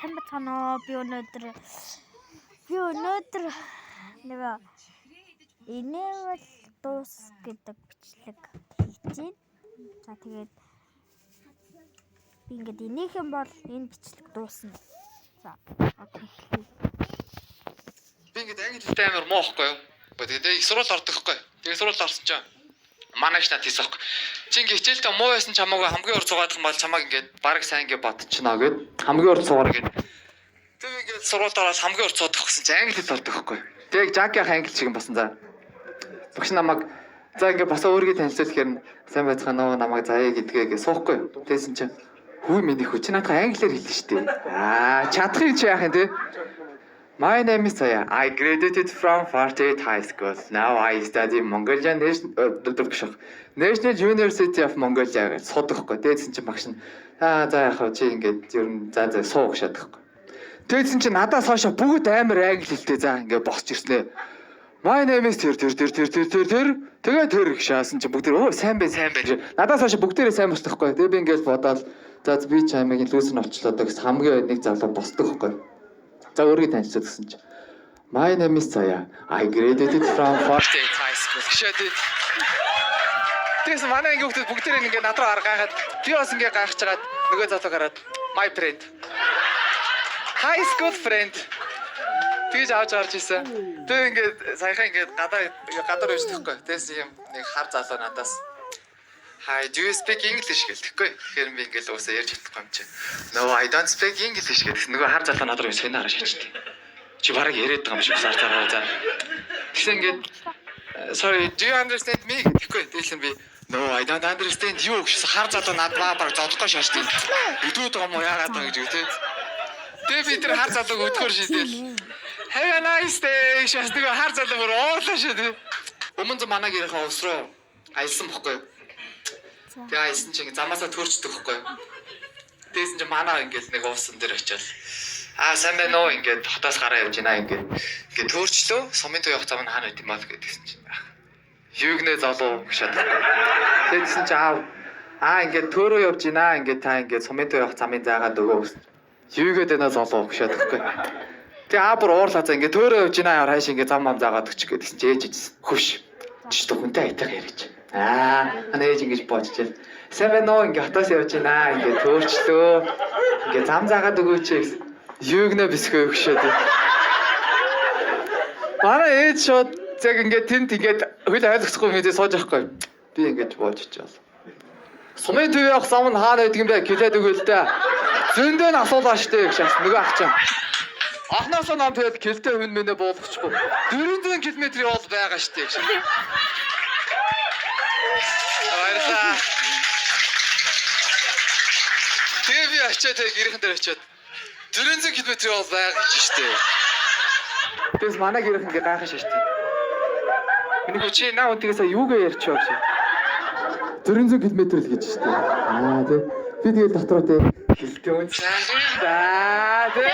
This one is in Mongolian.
сайн бацгаана уу? Би өнөөдөр нөгөө инээвэл дуус гэдэг бичлэг хийж байна. За тэгээд би ингээд инех юм бол энэ бичлэг дуусна. За одоо эхлэе. Би ингээд англи хэлтэй амар муу ихгүй юу? Тэгээд их сурвал ордог ихгүй. Тэгээд сурвал орсон чинь манайш над хийсэн ихгүй. Чи ингээд хичээлдээ муу байсан ч хамаагүй хамгийн урд суугаад юм бол чамааг ингээд баг сайн ингээд бодчихно гэд хамгийн урд суугаар гэд. Тэг ингээд сурвалд ороод хамгийн урд суудах гэсэн чи англи хэл ордог ихгүй. Тэг Жакийн англи шиг юм басан за. Багш намайг за ингээд босоо өөрийгөө танилцуулахаар сайн байцгаана уу намайг заяа гэдгээ суухгүй. Тэгсэн чинь хүү миний хүү чи надад англиар хэлнэ шүү дээ. Чадах юм чи яах юм те? My name is Saya. I graduated from Farted High School. Now I study Mongolian National University of Mongolia гэж судахгүй. Дээдсэн чинь багш нь за яах вэ чи ингээд ер нь за суу гэж шатахгүй. Дээдсэн чинь надаас хойшоо бүгд амар англи хэлтэй за ингээд босч ирснэ. My name is тэр тэгээ тэр гэж шаасан чинь бүгд өө сайн байна. Надаас хойшоо бүгдээрээ сайн босдохгүй. Тэгээ би ингээд бодоод за би чамайг лүүсэр олчлоо гэсэн хамгийн нэг залуу босдогхгүй. За өөрийгөө танилцуулсан гэсэн чинь My name is Saya. I graduated from Farted High School. Тэгээс манай анги хүмүүс бүгдээрээ ингээд над руу гайхаад би бас ингээд гайхаж чагаад нөгөө залуу гараад my friend. High school friend. Тэгж авч орж исэн. Тэг ингээд саяхан ингээд гадар үйсдэхгүй. Тэгээс юм нэг хар залуу надаас Hi, do you speak English гэлтэхгүй. Тэгэхээр би ингээд уусаа ярьж чадахгүй юм чи. No, I don't speak English гэдэг. Нөгөө хар залуу над руу сонио харж хэлчихдэг. Чи бараг яриад байгаа юм шиг сар цараа за. Тэгсэн ингээд sorry, do you understand me гэхгүй. Тэгсэн би No, I don't understand you гэсэн хар залуу над бараг зодохгүй шаашдаг. Өдөөд байгаа юм уу яагаад байгаа гэж үтэй. Тэгээ би тэр хар залууг өдгөр шидэл. Have a nice day шаашдаг хар залуу бүр уурлаа шээ. Өмнө нь манай гэрийнхээ ус руу аялсан бохгүй. Тэгээ аялсан чинь замаасаа төрчдөг бохгүй. Тэгсэн чинь манай ингээд нэг уусан дээр очиод сайн байна уу ингээд хотоос гараа явж байна ингээд төөрчлөө сумын туй явах зам нь хаана байт юм бол гэдгийгсэн чинь юу гинэ залуу гшаад. Тэгсэн чинь ингээд төөрөө явж байна ингээд та ингээд сумын туй явах замын заагаад өгөө. Юу гэдэг нэ залуу гшаад гэхгүй. Тэгээ бүр уурлаа за ингээд төөрөө явж байна хааш ингээд зам заагаад өгч гэдгийгсэн чинь ээж ижсэн. Хөвш. Чи хүнтэй айтах ярьж. Анаа ээж ингэж боочжээ. Сайн байна уу ингээд хотоос явж байна ингээд төөрчлөө ингээд зам заагаад өгөөч гэсэн. Юу гэнэ бисгөө өгшөөд. Манай ээж шууд яг ингээд тэнд ингээд хөл ойлгохгүй мэдээ сууж байхгүй. Би ингээд боочжээ. Сумын төв явах зам нь хаана байдаг юм бэ? Гэлээд өгөөл дээ. Зөндөө нь асуулаа штэ гэж шаас нөгөө ах чам. Ахнаас нь ам тэгээд гэлтэй хүн мэнэ буулгачихгүй. 400 км явал байгаа штэ гэж. Баярлаа. Тэгээ би очиод гэрхэн дээр очиод 400 км явал байгаа гэж штэ. Тэгээс манай гэрхэн ингээ гайхаж штэ. Миний хүчээ наа үнтгээсээ юугээ ярьчихав шээ. 400 км л гэж штэ. Тэг. Би тэгээд дотроо тэг хэлтэй үнцээ. Тий.